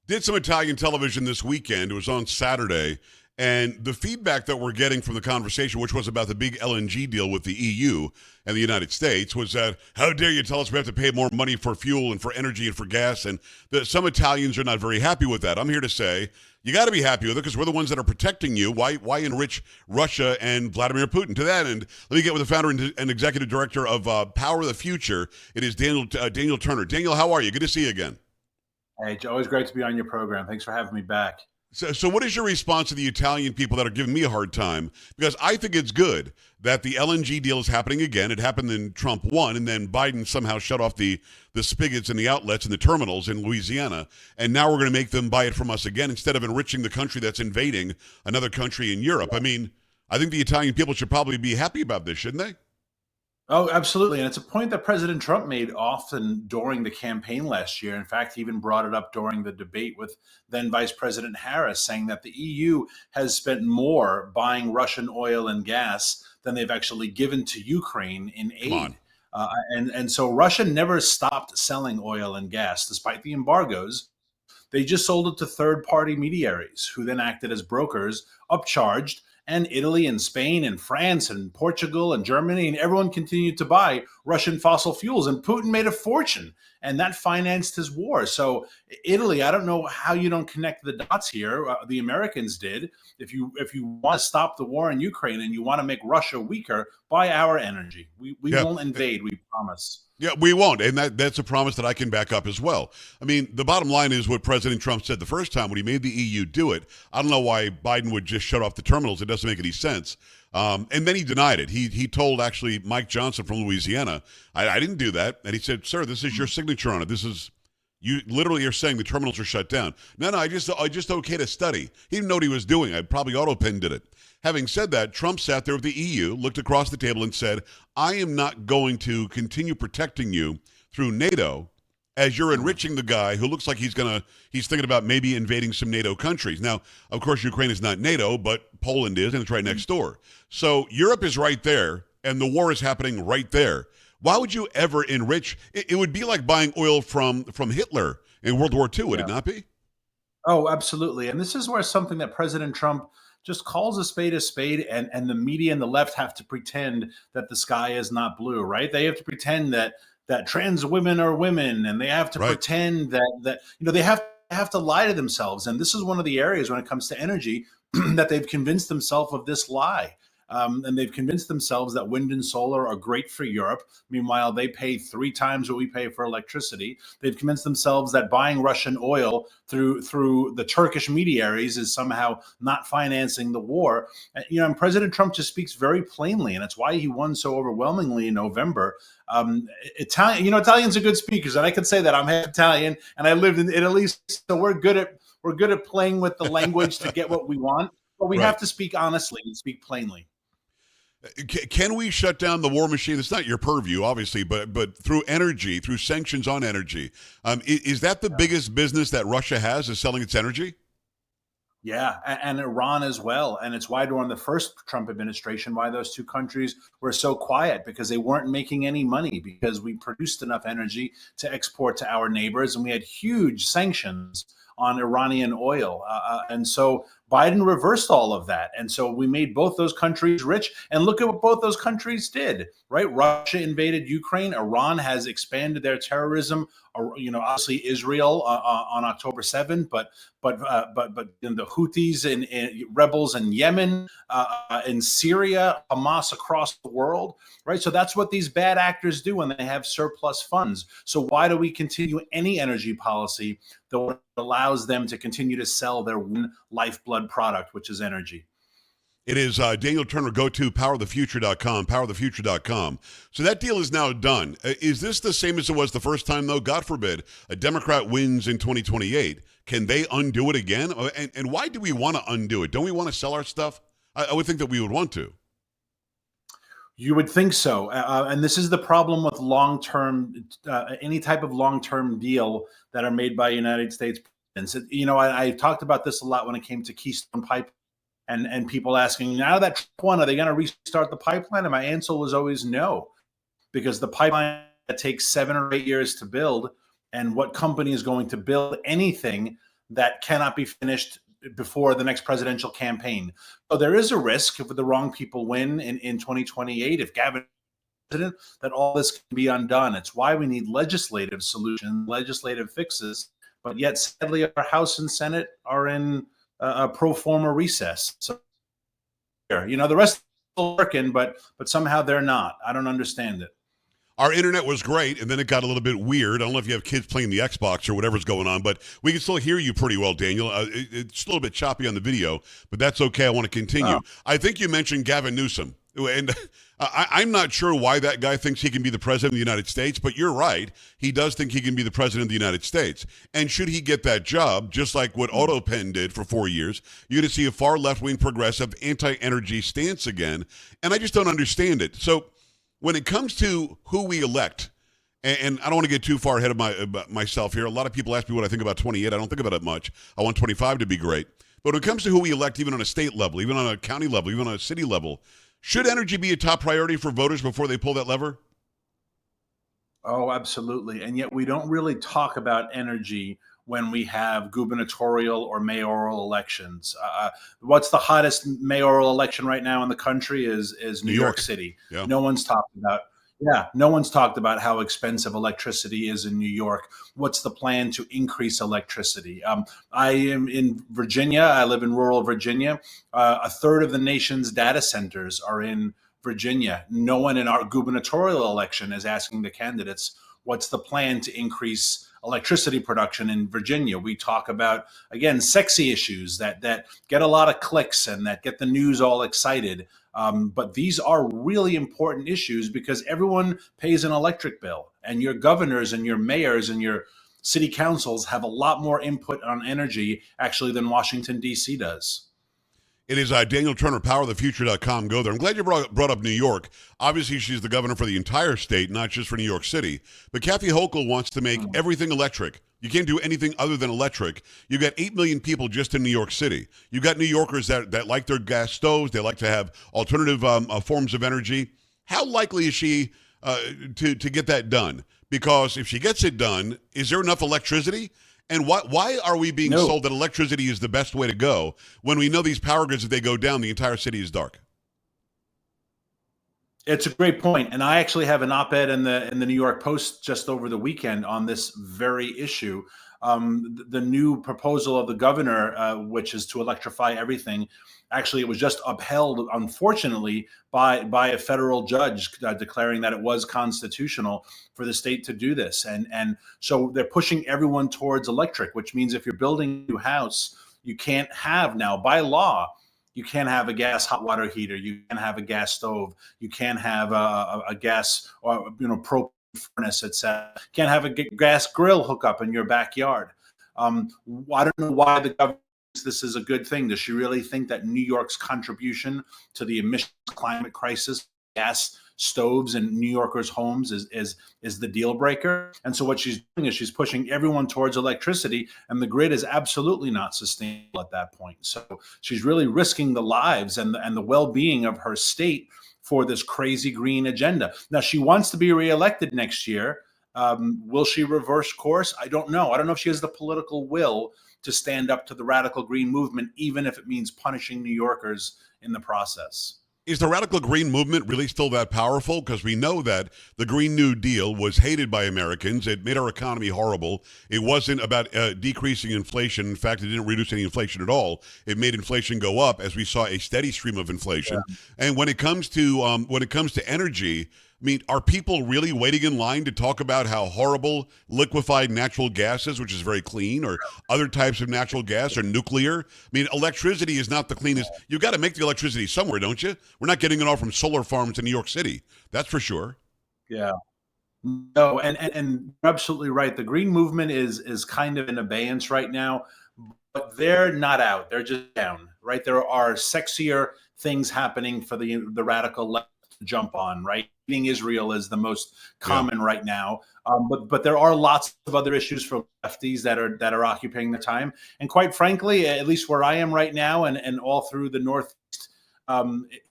Did some Italian television this weekend. It was on Saturday. And the feedback that we're getting from the conversation, which was about the big LNG deal with the EU and the United States, was that how dare you tell us we have to pay more money for fuel and for energy and for gas? And some Italians are not very happy with that. I'm here to say you got to be happy with it because we're the ones that are protecting you. Why enrich Russia and Vladimir Putin? To that end, let me get with the founder and executive director of Power of the Future. It is Daniel Turner. Daniel, how are you? Good to see you again. Hey, it's always great to be on your program. Thanks for having me back. So what is your response to the Italian people that are giving me a hard time? Because I think it's good that the LNG deal is happening again. It happened in Trump 1, and then Biden somehow shut off the spigots and the outlets and the terminals in Louisiana. And now we're going to make them buy it from us again instead of enriching the country that's invading another country in Europe. I mean, I think the Italian people should probably be happy about this, shouldn't they? Oh, absolutely. And it's a point that President Trump made often during the campaign last year. In fact, he even brought it up during the debate with then Vice President Harris, saying that the EU has spent more buying Russian oil and gas than they've actually given to Ukraine in Come on. aid. And so Russia never stopped selling oil and gas despite the embargoes. They just sold it to third party mediaries who then acted as brokers, upcharged. And Italy and Spain and France and Portugal and Germany and everyone continued to buy Russian fossil fuels. And Putin made a fortune and that financed his war. So Italy, I don't know how you don't connect the dots here. The Americans did. If you want to stop the war in Ukraine and you want to make Russia weaker, buy our energy. We Yeah. won't invade, we promise. Yeah, we won't. And that's a promise that I can back up as well. I mean, the bottom line is what President Trump said the first time when he made the EU do it. I don't know why Biden would just shut off the terminals. It doesn't make any sense. And then he denied it. He told actually Mike Johnson from Louisiana, I didn't do that. And he said, sir, this is your signature on it. This is, you literally are saying the terminals are shut down. No, I just okayed a study. He didn't know what he was doing. I probably auto-pinned did it. Having said that, Trump sat there with the EU, looked across the table and said, I am not going to continue protecting you through NATO as you're enriching the guy who looks like he's thinking about maybe invading some NATO countries. Now, of course, Ukraine is not NATO, but Poland is, and it's right next door. So Europe is right there, and the war is happening right there. Why would you ever enrich? It would be like buying oil from Hitler in World War II, would it Yeah. not be? Oh, absolutely. And this is where something that President Trump just calls a spade, and the media and the left have to pretend that the sky is not blue, right? They have to pretend that trans women are women, and they have to Right. pretend that they have to lie to themselves. And this is one of the areas when it comes to energy that they've convinced themselves of this lie. And they've convinced themselves that wind and solar are great for Europe. Meanwhile, they pay 3 times what we pay for electricity. They've convinced themselves that buying Russian oil through the Turkish mediaries is somehow not financing the war. And President Trump just speaks very plainly, and it's why he won so overwhelmingly in November. Italians are good speakers, and I can say that I'm half Italian, and I lived in Italy, so we're good at playing with the language to get what we want. But we Right. have to speak honestly and speak plainly. Can we shut down the war machine? It's not your purview, obviously, but through energy, through sanctions on energy, is that the Yeah. biggest business that Russia has? Is selling its energy? Yeah, and Iran as well. And it's why during the first Trump administration, why those two countries were so quiet, because they weren't making any money, because we produced enough energy to export to our neighbors, and we had huge sanctions on Iranian oil. And so Biden reversed all of that. And so we made both those countries rich. And look at what both those countries did, right? Russia invaded Ukraine. Iran has expanded their terrorism. Obviously Israel on October 7th, but the Houthis and rebels in Yemen, in Syria, Hamas across the world, right? So that's what these bad actors do when they have surplus funds. So why do we continue any energy policy that allows them to continue to sell their one lifeblood product, which is energy? It is Daniel Turner. Go to powerthefuture.com, powerthefuture.com. So that deal is now done. Is this the same as it was the first time, though? God forbid a Democrat wins in 2028. Can they undo it again? And why do we want to undo it? Don't we want to sell our stuff? I would think that we would want to. You would think so. And this is the problem with any type of long-term deal that are made by United States presidents. I talked about this a lot when it came to Keystone Pipeline. And people asking, now that Trump won, are they going to restart the pipeline? And my answer was always no, because the pipeline takes 7 or 8 years to build. And what company is going to build anything that cannot be finished before the next presidential campaign. So there is a risk if the wrong people win in 2028, if Gavin president, that all this can be undone. It's why we need legislative solutions, legislative fixes. But yet, sadly, our House and Senate are in a pro forma recess. So, the rest are still working, but somehow they're not. I don't understand it. Our internet was great, and then it got a little bit weird. I don't know if you have kids playing the Xbox or whatever's going on, but we can still hear you pretty well, Daniel. It's a little bit choppy on the video, but that's okay. I want to continue. I think you mentioned Gavin Newsom, and I'm not sure why that guy thinks he can be the president of the United States, but you're right. He does think he can be the president of the United States. And should he get that job, just like what Otto Penn did for 4 years, you're going to see a far left-wing progressive anti-energy stance again, and I just don't understand it. So when it comes to who we elect, and I don't want to get too far ahead of myself here. A lot of people ask me what I think about 28. I don't think about it much. I want 25 to be great. But when it comes to who we elect, even on a state level, even on a county level, even on a city level, should energy be a top priority for voters before they pull that lever? Oh, absolutely. And yet we don't really talk about energy when we have gubernatorial or mayoral elections. What's the hottest mayoral election right now in the country is New York City. Yeah. No one's talked about how expensive electricity is in New York. What's the plan to increase electricity? I am in Virginia. I live in rural Virginia. A third of the nation's data centers are in Virginia. No one in our gubernatorial election is asking the candidates, what's the plan to increase electricity production in Virginia? We talk about, again, sexy issues that get a lot of clicks and that get the news all excited. But these are really important issues because everyone pays an electric bill, and your governors and your mayors and your city councils have a lot more input on energy actually than Washington, D.C. does. It is Daniel Turner, powerthefuture.com. Go there. I'm glad you brought up New York. Obviously, she's the governor for the entire state, not just for New York City. But Kathy Hochul wants to make everything electric. You can't do anything other than electric. You got 8 million people just in New York City. You got New Yorkers that like their gas stoves. They like to have alternative forms of energy. How likely is she to get that done? Because if she gets it done, is there enough electricity? And why are we being sold that electricity is the best way to go when we know these power grids, if they go down, the entire city is dark? It's a great point. And I actually have an op-ed in the New York Post just over the weekend on this very issue. The new proposal of the governor, which is to electrify everything, actually, it was just upheld, unfortunately, by a federal judge declaring that it was constitutional for the state to do this. And so they're pushing everyone towards electric, which means if you're building a new house, you can't have now, by law, you can't have a gas hot water heater. You can't have a gas stove. You can't have a gas or propane furnace, etc. Can't have a gas grill hookup in your backyard. I don't know why the government thinks this is a good thing. Does she really think that New York's contribution to the emissions climate crisis, gas stoves in New Yorkers' homes is the deal breaker? And so what she's doing is she's pushing everyone towards electricity, and the grid is absolutely not sustainable at that point. So she's really risking the lives and the well-being of her state for this crazy green agenda. Now, she wants to be reelected next year. Will she reverse course? I don't know. I don't know if she has the political will to stand up to the radical green movement, even if it means punishing New Yorkers in the process. Is the radical green movement really still that powerful? Because we know that the Green New Deal was hated by Americans. It made our economy horrible. It wasn't about decreasing inflation. In fact, it didn't reduce any inflation at all. It made inflation go up as we saw a steady stream of inflation. Yeah. And when it comes to energy, I mean, are people really waiting in line to talk about how horrible liquefied natural gas is, which is very clean, or other types of natural gas or nuclear? I mean, electricity is not the cleanest. You've got to make the electricity somewhere, don't you? We're not getting it all from solar farms in New York City. That's for sure. Yeah. No, and you're absolutely right. The green movement is kind of in abeyance right now, but they're not out. They're just down, right? There are sexier things happening for the radical left to jump on, right? Israel is the most common right now, but there are lots of other issues for lefties that are occupying the time. And quite frankly, at least where I am right now, and all through the Northeast,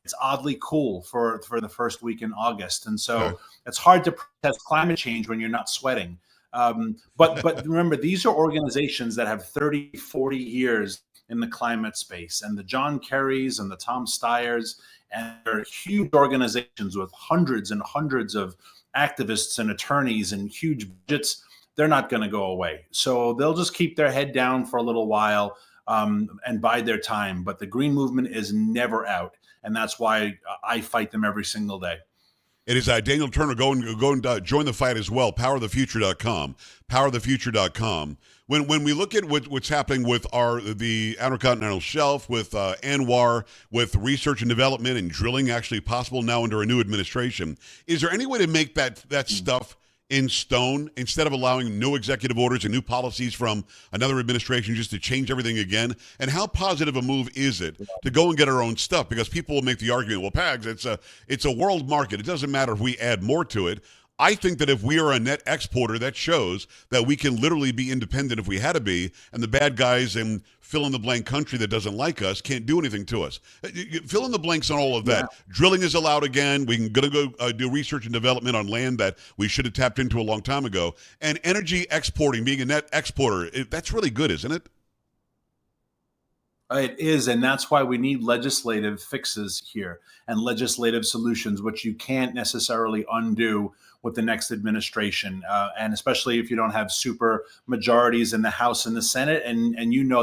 it's oddly cool for the first week in August. And so it's hard to protest climate change when you're not sweating. But remember, these are organizations that have 30, 40 years in the climate space, and the John Kerrys and the Tom Steyers, and they're huge organizations with hundreds and hundreds of activists and attorneys and huge budgets. They're not going to go away. So they'll just keep their head down for a little while and bide their time. But the green movement is never out. And that's why I fight them every single day. It is Daniel Turner. Go and join the fight as well. Powerthefuture.com. Powerthefuture.com. When we look at what's happening with the Outer Continental Shelf, with ANWR, with research and development and drilling actually possible now under a new administration, is there any way to make that stuff in stone instead of allowing new executive orders and new policies from another administration just to change everything again? And how positive a move is it to go and get our own stuff? Because people will make the argument, well, Pags, it's a world market. It doesn't matter if we add more to it. I think that if we are a net exporter, that shows that we can literally be independent if we had to be, and the bad guys in fill-in-the-blank country that doesn't like us can't do anything to us. Fill in the blanks on all of that. Yeah. Drilling is allowed again. We're going to go do research and development on land that we should have tapped into a long time ago. And energy exporting, being a net exporter, that's really good, isn't it? It is, and that's why we need legislative fixes here and legislative solutions, which you can't necessarily undo with the next administration, and especially if you don't have super majorities in the House and the Senate, and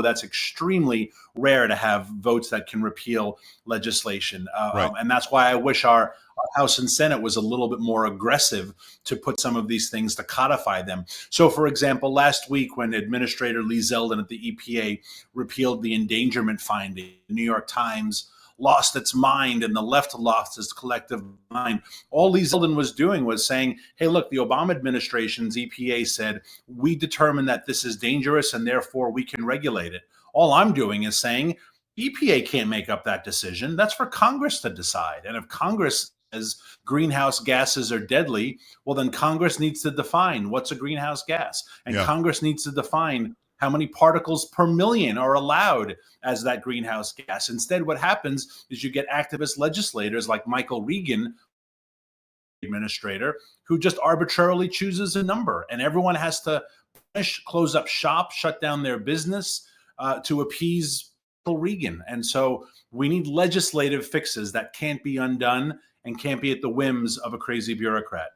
that's extremely rare to have votes that can repeal legislation, right. And that's why I wish our House and Senate was a little bit more aggressive to put some of these things to codify them. So, for example, last week when Administrator Lee Zeldin at the EPA repealed the endangerment finding, the New York Times lost its mind and the left lost its collective mind. All Lee Zeldin was doing was saying, hey, look, the Obama administration's EPA said, we determined that this is dangerous and therefore we can regulate it. All I'm doing is saying, EPA can't make up that decision. That's for Congress to decide. And if Congress says greenhouse gases are deadly, well, then Congress needs to define what's a greenhouse gas. And Congress needs to define how many particles per million are allowed as that greenhouse gas. Instead, what happens is you get activist legislators like Michael Regan, administrator, who just arbitrarily chooses a number. And everyone has to close up shop, shut down their business to appease Regan. And so we need legislative fixes that can't be undone and can't be at the whims of a crazy bureaucrat.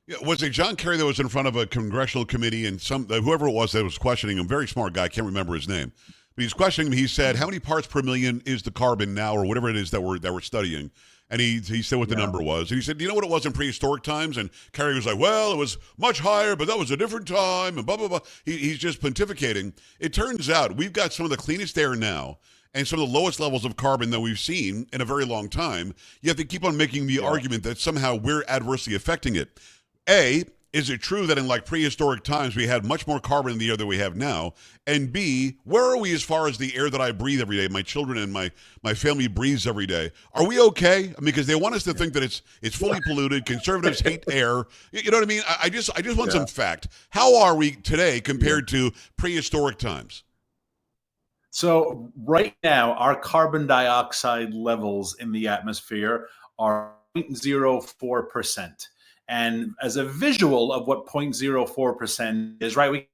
Yeah, was it John Kerry that was in front of a congressional committee and whoever it was that was questioning him, very smart guy, I can't remember his name, but he's questioning him. He said, how many parts per million is the carbon now, or whatever it is that we're studying? And he said what the number was. And he said, do you know what it was in prehistoric times? And Kerry was like, well, it was much higher, but that was a different time, and blah, blah, blah. He's just pontificating. It turns out we've got some of the cleanest air now and some of the lowest levels of carbon that we've seen in a very long time. You have to keep on making the argument that somehow we're adversely affecting it. A, is it true that in like prehistoric times we had much more carbon in the air than we have now? And B, where are we as far as the air that I breathe every day, my children and my family breathes every day? Are we okay? I mean, because they want us to think that it's fully polluted. Conservatives hate air. You know what I mean? I just want some fact. How are we today compared to prehistoric times? So right now, our carbon dioxide levels in the atmosphere are 0.04%. And as a visual of what 0.04% is, right, we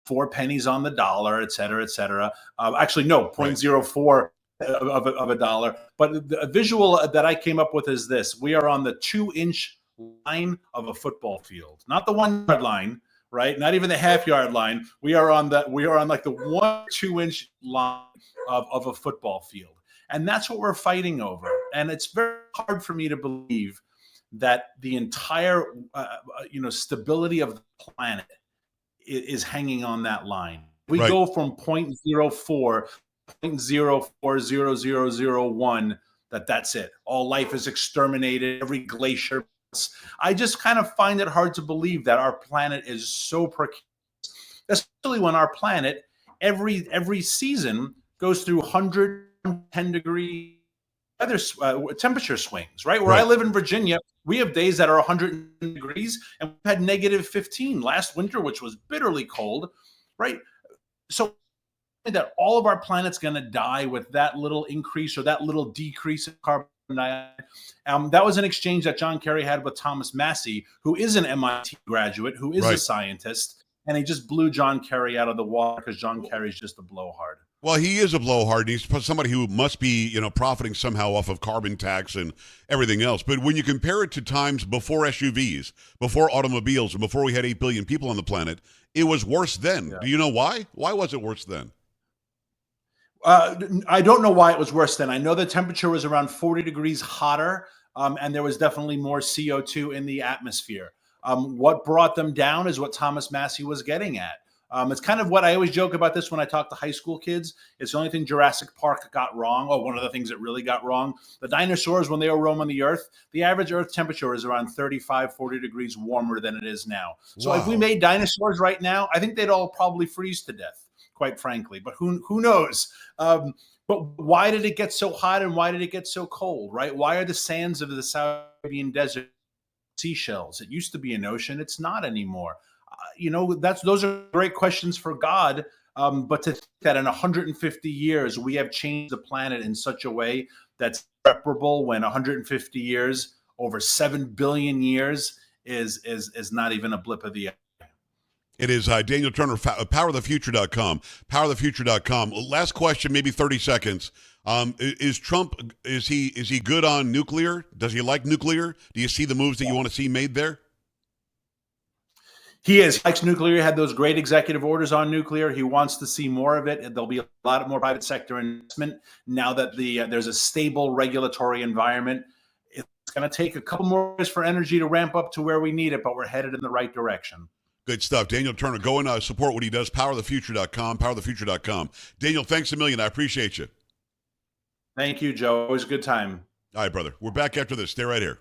4 pennies on the dollar, et cetera, et cetera. Actually, no, 0.04 of a dollar. But the visual that I came up with is this. We are on the 2-inch line of a football field, not the 1-yard line, right? Not even the half-yard line. We are on like the 1-2-inch line of a football field. And that's what we're fighting over. And it's very hard for me to believe that the entire stability of the planet is hanging on that line. We go from 0.04, 0.040001, that's it. All life is exterminated, every glacier. I just kind of find it hard to believe that our planet is so precarious, especially when our planet every season goes through 110 degree weather temperature swings, right? Where I live in Virginia, we have days that are 100 degrees, and we've had negative 15 last winter, which was bitterly cold, right? So that all of our planet's going to die with that little increase or that little decrease in carbon That was an exchange that John Kerry had with Thomas Massey, who is an MIT graduate, who is a Right. scientist, and he just blew John Kerry out of the water because John Kerry's just a blowhard. Well, he is a blowhard. He's somebody who must be, profiting somehow off of carbon tax and everything else. But when you compare it to times before SUVs, before automobiles, and before we had 8 billion people on the planet, it was worse then. Yeah. Do you know why? Why was it worse then? I don't know why it was worse then. I know the temperature was around 40 degrees hotter, and there was definitely more CO2 in the atmosphere. What brought them down is what Thomas Massey was getting at. It's kind of what I always joke about this when I talk to high school kids. It's the only thing Jurassic Park got wrong, or one of the things it really got wrong. The dinosaurs, when they were roaming the Earth, the average Earth temperature is around 35, 40 degrees warmer than it is now. So Wow. if we made dinosaurs right now, I think they'd all probably freeze to death, quite frankly. But who knows? But why did it get so hot and why did it get so cold, right? Why are the sands of the Saharan Desert seashells? It used to be an ocean. It's not anymore. Those are great questions for God. But to think that in 150 years, we have changed the planet in such a way that's irreparable, when 150 years, over 7 billion years, is not even a blip of the eye. It is Daniel Turner, powerthefuture.com. Powerthefuture.com. Last question, maybe 30 seconds. Is Trump, is he good on nuclear? Does he like nuclear? Do you see the moves that you want to see made there? He is. He likes nuclear. He had those great executive orders on nuclear. He wants to see more of it. There'll be a lot more private sector investment now that there's a stable regulatory environment. It's going to take a couple more years for energy to ramp up to where we need it, but we're headed in the right direction. Good stuff. Daniel Turner, go and support what he does. Powerthefuture.com, powerthefuture.com. Daniel, thanks a million. I appreciate you. Thank you, Joe. It was a good time. All right, brother. We're back after this. Stay right here.